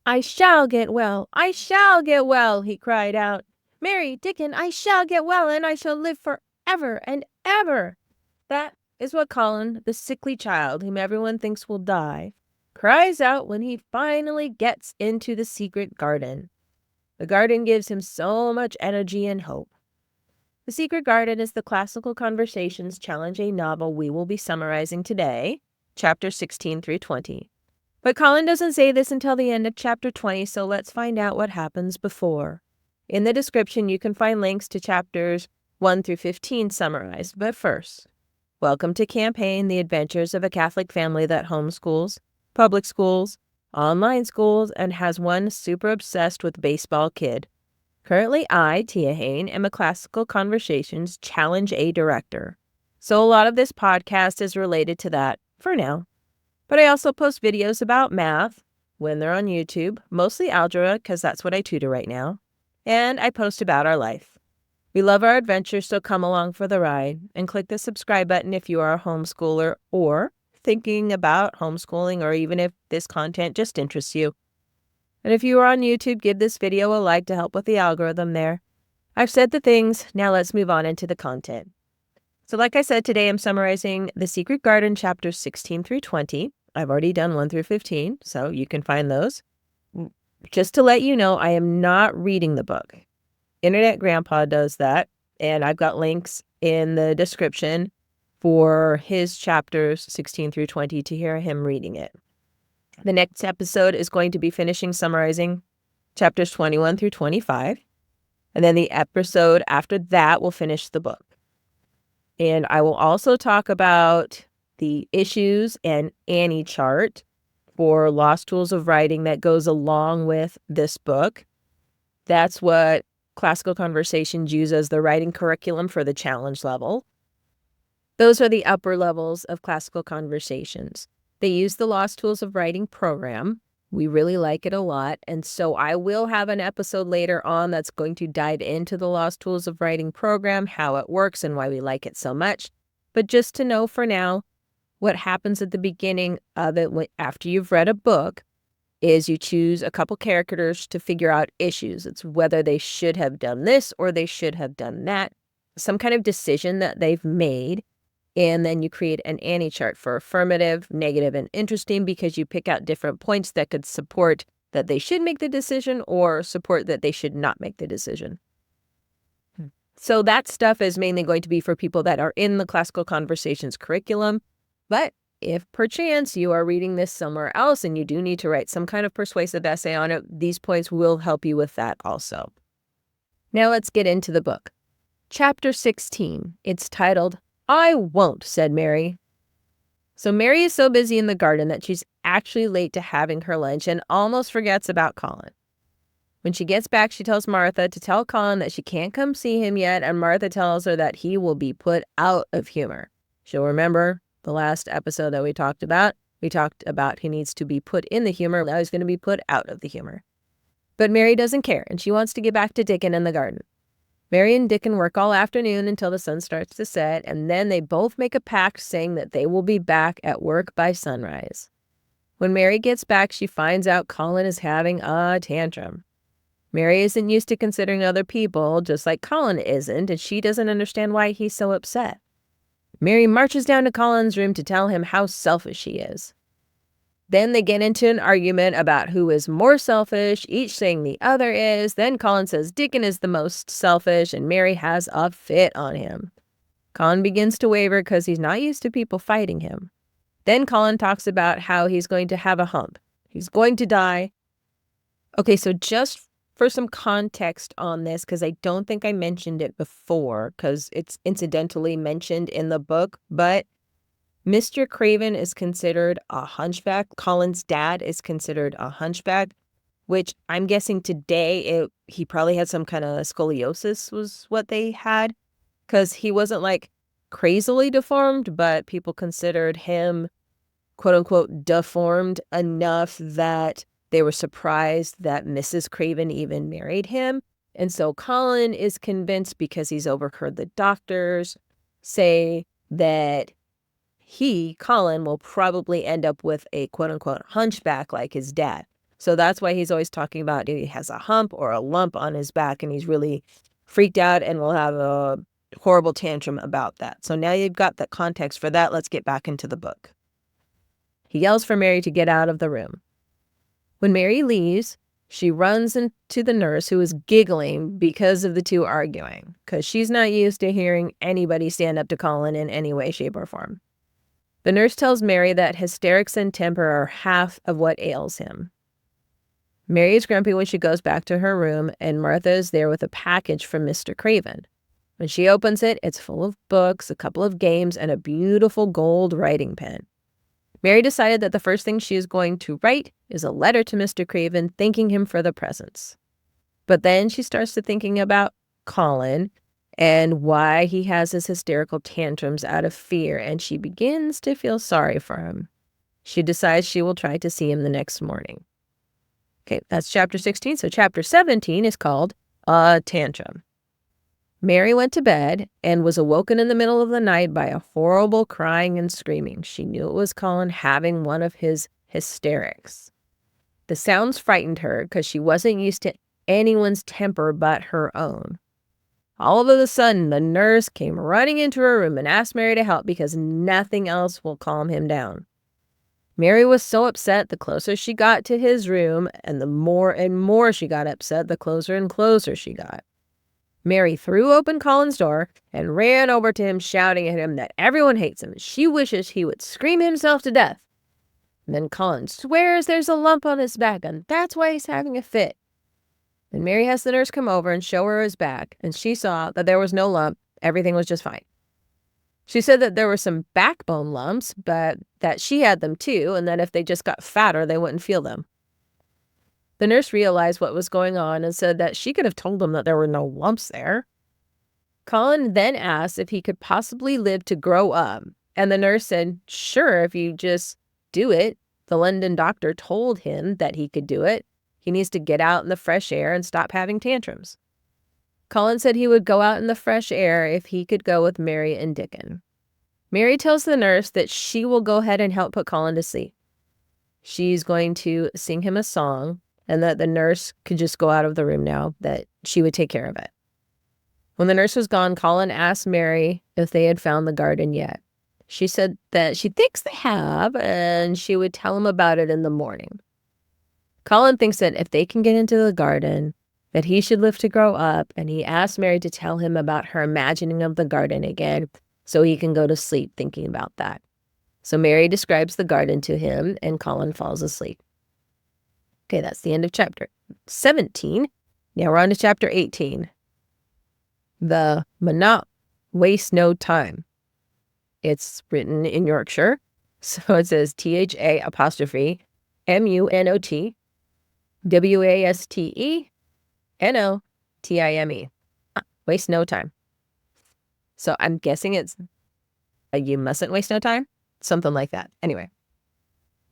"I shall get well! I shall get well!" he cried out. "Mary, Dickon, I shall get well, and I shall live for ever and ever!" That is what Colin, the sickly child whom everyone thinks will die, cries out when he finally gets into the secret garden. The garden gives him so much energy and hope. The Secret Garden is the Classical Conversations Challenge A novel we will be summarizing today, chapters 16 through 20. But Colin doesn't say this until the end of chapter 20, so let's find out what happens before. In the description, you can find links to chapters 1 through 15 summarized. But first, welcome to Camp Hain, the adventures of a Catholic family that homeschools, public schools, online schools, and has one super obsessed with baseball kid. Currently, I, Tia Hain, am a Classical Conversations Challenge A director. So a lot of this podcast is related to that for now. But I also post videos about math when they're on YouTube, mostly algebra because that's what I tutor right now. And I post about our life. We love our adventures, so come along for the ride and click the subscribe button if you are a homeschooler or thinking about homeschooling, or even if this content just interests you. And if you are on YouTube, give this video a like to help with the algorithm there. I've said the things, now let's move on into the content. So like I said, today I'm summarizing The Secret Garden chapters 16 through 20. I've already done 1 through 15, so you can find those. Just to let you know, I am not reading the book. Internet Grandpa does that, and I've got links in the description for his chapters 16 through 20 to hear him reading it. The next episode is going to be finishing summarizing chapters 21 through 25. And then the episode after that will finish the book. And I will also talk about the issues and Annie chart for Lost Tools of Writing that goes along with this book. That's what Classical Conversations use as the writing curriculum for the challenge level. Those are the upper levels of Classical Conversations. They use the Lost Tools of Writing program. We really like it a lot. And so I will have an episode later on that's going to dive into the Lost Tools of Writing program, how it works and why we like it so much. But just to know for now, what happens at the beginning of it after you've read a book is you choose a couple characters to figure out issues. It's whether they should have done this or they should have done that, some kind of decision that they've made. And then you create an Annie chart for affirmative, negative, and interesting, because you pick out different points that could support that they should make the decision or support that they should not make the decision. So that stuff is mainly going to be for people that are in the Classical Conversations curriculum. But if perchance you are reading this somewhere else and you do need to write some kind of persuasive essay on it, these points will help you with that also. Now let's get into the book. Chapter 16. It's titled, "I won't," said Mary. So Mary is so busy in the garden that she's actually late to having her lunch and almost forgets about Colin. When she gets back, she tells Martha to tell Colin that she can't come see him yet, and Martha tells her that he will be put out of humor. She'll remember the last episode that we talked about. We talked about he needs to be put in the humor. Now he's going to be put out of the humor. But Mary doesn't care, and she wants to get back to Dickon in the garden. Mary and Dickon work all afternoon until the sun starts to set, and then they both make a pact saying that they will be back at work by sunrise. When Mary gets back, she finds out Colin is having a tantrum. Mary isn't used to considering other people, just like Colin isn't, and she doesn't understand why he's so upset. Mary marches down to Colin's room to tell him how selfish he is. Then they get into an argument about who is more selfish, each saying the other is. Then Colin says Dickon is the most selfish, and Mary has a fit on him. Colin begins to waver because he's not used to people fighting him. Then Colin talks about how he's going to have a hump. He's going to die. Okay, so just for some context on this, because I don't think I mentioned it before, because it's incidentally mentioned in the book, but Mr. Craven is considered a hunchback. Colin's dad is considered a hunchback, which I'm guessing today he probably had some kind of scoliosis was what they had, because he wasn't like crazily deformed, but people considered him quote unquote deformed enough that they were surprised that Mrs. Craven even married him. And so Colin is convinced, because he's overheard the doctors say that Colin, will probably end up with a quote-unquote hunchback like his dad. So that's why he's always talking about he has a hump or a lump on his back, and he's really freaked out and will have a horrible tantrum about that. So now you've got the context for that. Let's get back into the book. He yells for Mary to get out of the room. When Mary leaves, she runs into the nurse, who is giggling because of the two arguing, because she's not used to hearing anybody stand up to Colin in any way, shape, or form. The nurse tells Mary that hysterics and temper are half of what ails him. Mary is grumpy when she goes back to her room, and Martha is there with a package from Mr. Craven. When she opens it, it's full of books, a couple of games, and a beautiful gold writing pen. Mary decided that the first thing she is going to write is a letter to Mr. Craven thanking him for the presents. But then she starts to thinking about Colin and why he has his hysterical tantrums out of fear, and she begins to feel sorry for him. She decides she will try to see him the next morning. Okay, that's chapter 16. So chapter 17 is called A Tantrum. Mary went to bed and was awoken in the middle of the night by a horrible crying and screaming. She knew it was Colin having one of his hysterics. The sounds frightened her because she wasn't used to anyone's temper but her own. All of a sudden, the nurse came running into her room and asked Mary to help because nothing else will calm him down. Mary was so upset the closer she got to his room, and the more and more she got upset, the closer and closer she got. Mary threw open Colin's door and ran over to him, shouting at him that everyone hates him. She wishes he would scream himself to death. And then Colin swears there's a lump on his back, and that's why he's having a fit. Then Mary has the nurse come over and show her his back, and she saw that there was no lump. Everything was just fine. She said that there were some backbone lumps, but that she had them too, and that if they just got fatter, they wouldn't feel them. The nurse realized what was going on and said that she could have told him that there were no lumps there. Colin then asked if he could possibly live to grow up, and the nurse said, sure, if you just do it. The London doctor told him that he could do it. He needs to get out in the fresh air and stop having tantrums. Colin said he would go out in the fresh air if he could go with Mary and Dickon. Mary tells the nurse that she will go ahead and help put Colin to sleep. She's going to sing him a song, and that the nurse could just go out of the room now, that she would take care of it. When the nurse was gone, Colin asked Mary if they had found the garden yet. She said that she thinks they have, and she would tell him about it in the morning. Colin thinks that if they can get into the garden, that he should live to grow up, and he asked Mary to tell him about her imagining of the garden again, so he can go to sleep thinking about that. So Mary describes the garden to him, and Colin falls asleep. Okay, that's the end of chapter 17. Now we're on to chapter 18. The Munot Waste No Time. It's written in Yorkshire, so it says THA' MUNOT WASTENOTIME. Waste no time. So I'm guessing it's you mustn't waste no time? Something like that. Anyway.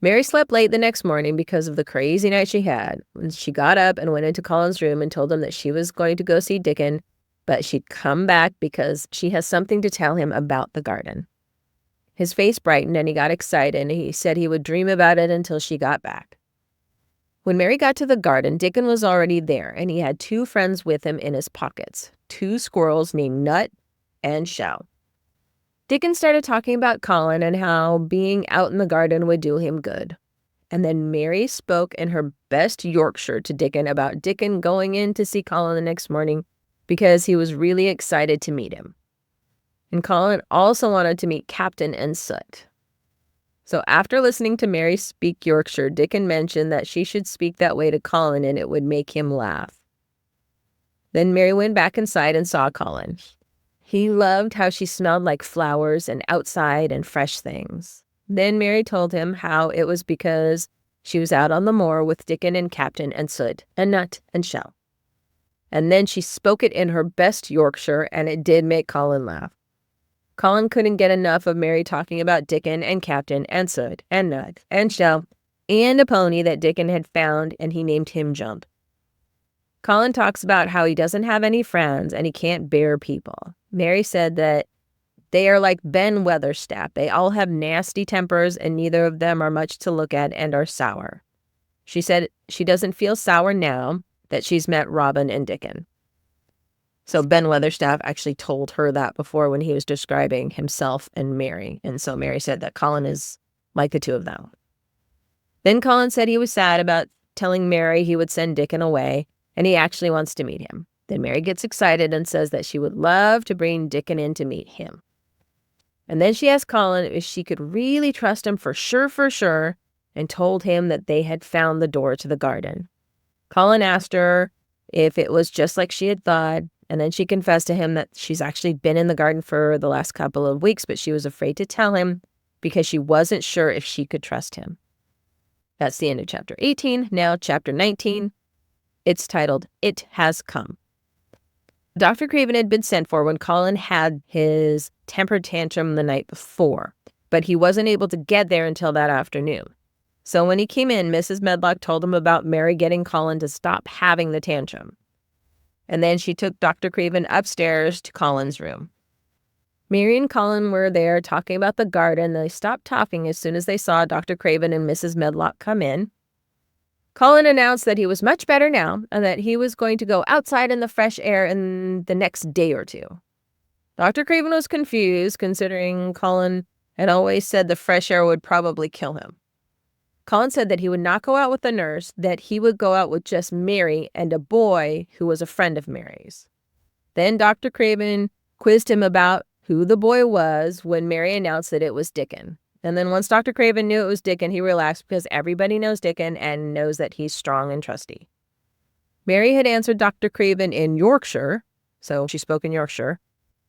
Mary slept late the next morning because of the crazy night she had. When she got up and went into Colin's room and told him that she was going to go see Dickon, but she'd come back because she has something to tell him about the garden. His face brightened and he got excited, and he said he would dream about it until she got back. When Mary got to the garden, Dickon was already there, and he had 2 friends with him in his pockets, 2 squirrels named Nut and Shell. Dickon started talking about Colin and how being out in the garden would do him good. And then Mary spoke in her best Yorkshire to Dickon about Dickon going in to see Colin the next morning because he was really excited to meet him. And Colin also wanted to meet Captain and Soot. So after listening to Mary speak Yorkshire, Dickon mentioned that she should speak that way to Colin and it would make him laugh. Then Mary went back inside and saw Colin. He loved how she smelled like flowers and outside and fresh things. Then Mary told him how it was because she was out on the moor with Dickon and Captain and Soot and Nut and Shell. And then she spoke it in her best Yorkshire, and it did make Colin laugh. Colin couldn't get enough of Mary talking about Dickon and Captain and Soot and Nut and Shell and a pony that Dickon had found, and he named him Jump. Colin talks about how he doesn't have any friends and he can't bear people. Mary said that they are like Ben Weatherstaff. They all have nasty tempers and neither of them are much to look at and are sour. She said she doesn't feel sour now that she's met Robin and Dickon. So Ben Weatherstaff actually told her that before when he was describing himself and Mary. And so Mary said that Colin is like the two of them. Then Colin said he was sad about telling Mary he would send Dickon away, and he actually wants to meet him. Then Mary gets excited and says that she would love to bring Dickon in to meet him. And then she asked Colin if she could really trust him for sure, and told him that they had found the door to the garden. Colin asked her if it was just like she had thought, and then she confessed to him that she's actually been in the garden for the last couple of weeks, but she was afraid to tell him because she wasn't sure if she could trust him. That's the end of chapter 18. Now, chapter 19. It's titled, It Has Come. Dr. Craven had been sent for when Colin had his temper tantrum the night before, but he wasn't able to get there until that afternoon. So when he came in, Mrs. Medlock told him about Mary getting Colin to stop having the tantrum. And then she took Dr. Craven upstairs to Colin's room. Mary and Colin were there talking about the garden. They stopped talking as soon as they saw Dr. Craven and Mrs. Medlock come in. Colin announced that he was much better now and that he was going to go outside in the fresh air in the next day or two. Dr. Craven was confused, considering Colin had always said the fresh air would probably kill him. Colin said that he would not go out with the nurse, that he would go out with just Mary and a boy who was a friend of Mary's. Then Dr. Craven quizzed him about who the boy was when Mary announced that it was Dickon. And then once Dr. Craven knew it was Dickon, he relaxed because everybody knows Dickon and knows that he's strong and trusty. Mary had answered Dr. Craven in Yorkshire, so she spoke in Yorkshire,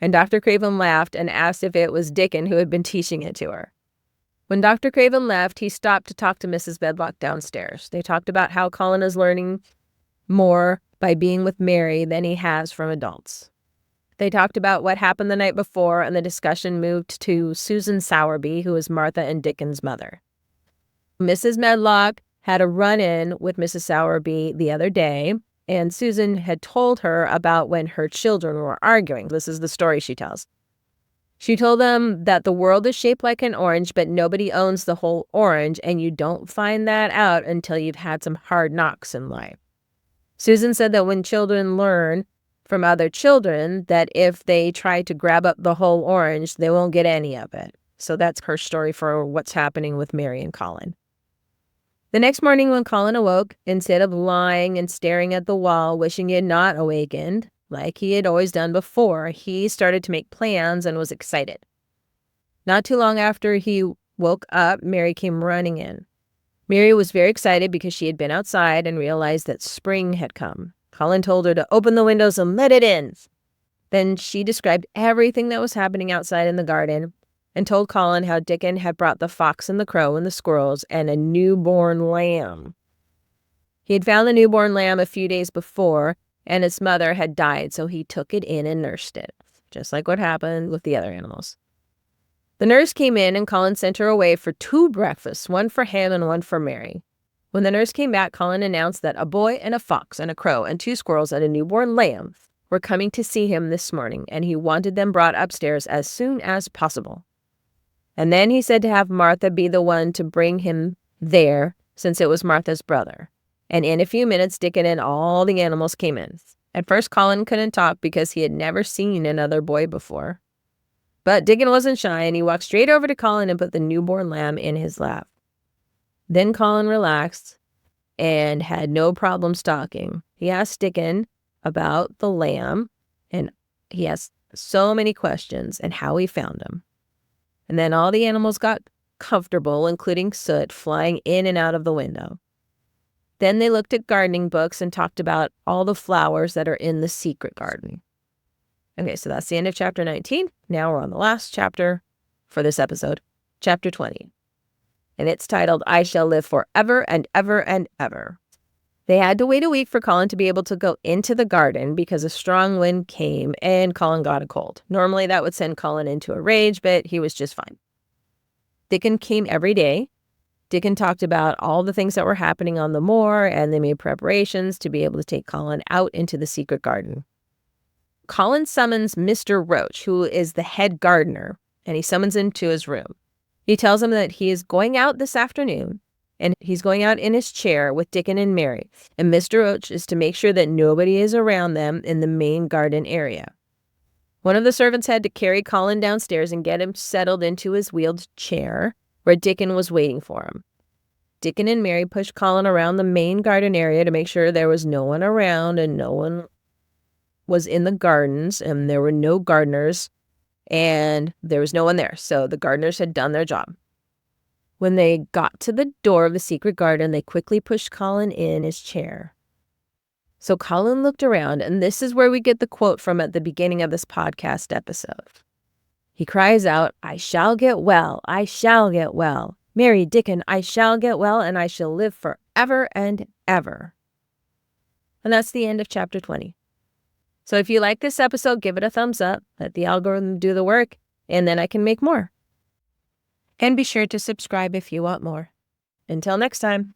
and Dr. Craven laughed and asked if it was Dickon who had been teaching it to her. When Dr. Craven left, he stopped to talk to Mrs. Medlock downstairs. They talked about how Colin is learning more by being with Mary than he has from adults. They talked about what happened the night before, and the discussion moved to Susan Sowerby, who is Martha and Dickon's mother. Mrs. Medlock had a run-in with Mrs. Sowerby the other day, and Susan had told her about when her children were arguing. This is the story she tells. She told them that the world is shaped like an orange, but nobody owns the whole orange, and you don't find that out until you've had some hard knocks in life. Susan said that when children learn from other children that if they try to grab up the whole orange, they won't get any of it. So that's her story for what's happening with Mary and Colin. The next morning when Colin awoke, instead of lying and staring at the wall, wishing he had not awakened, like he had always done before, he started to make plans and was excited. Not too long after he woke up, Mary came running in. Mary was very excited because she had been outside and realized that spring had come. Colin told her to open the windows and let it in. Then she described everything that was happening outside in the garden and told Colin how Dickon had brought the fox and the crow and the squirrels and a newborn lamb. He had found the newborn lamb a few days before, and its mother had died, so he took it in and nursed it, just like what happened with the other animals. The nurse came in, and Colin sent her away for 2 breakfasts, one for him and one for Mary. When the nurse came back, Colin announced that a boy and a fox and a crow and 2 squirrels and a newborn lamb were coming to see him this morning, and he wanted them brought upstairs as soon as possible. And then he said to have Martha be the one to bring him there, since it was Martha's brother. And in a few minutes, Dickon and all the animals came in. At first, Colin couldn't talk because he had never seen another boy before. But Dickon wasn't shy, and he walked straight over to Colin and put the newborn lamb in his lap. Then Colin relaxed and had no problem talking. He asked Dickon about the lamb, and he asked so many questions and how he found him. And then all the animals got comfortable, including Soot flying in and out of the window. Then they looked at gardening books and talked about all the flowers that are in the secret garden. Okay, so that's the end of chapter 19. Now we're on the last chapter for this episode, chapter 20. And it's titled, I Shall Live Forever and Ever and Ever. They had to wait a week for Colin to be able to go into the garden because a strong wind came and Colin got a cold. Normally that would send Colin into a rage, but he was just fine. Dickon came every day. Dickon talked about all the things that were happening on the moor, and they made preparations to be able to take Colin out into the secret garden. Colin summons Mr. Roach, who is the head gardener, and he summons him to his room. He tells him that he is going out this afternoon and he's going out in his chair with Dickon and Mary, and Mr. Roach is to make sure that nobody is around them in the main garden area. One of the servants had to carry Colin downstairs and get him settled into his wheeled chair, where Dickon was waiting for him. Dickon and Mary pushed Colin around the main garden area to make sure there was no one around and no one was in the gardens, and there were no gardeners, and there was no one there, so the gardeners had done their job. When they got to the door of the secret garden, they quickly pushed Colin in his chair. So Colin looked around, and this is where we get the quote from at the beginning of this podcast episode. He cries out, "I shall get well, I shall get well. Mary, Dickon, I shall get well, and I shall live forever and ever." And that's the end of chapter 20. So if you like this episode, give it a thumbs up, let the algorithm do the work, and then I can make more. And be sure to subscribe if you want more. Until next time.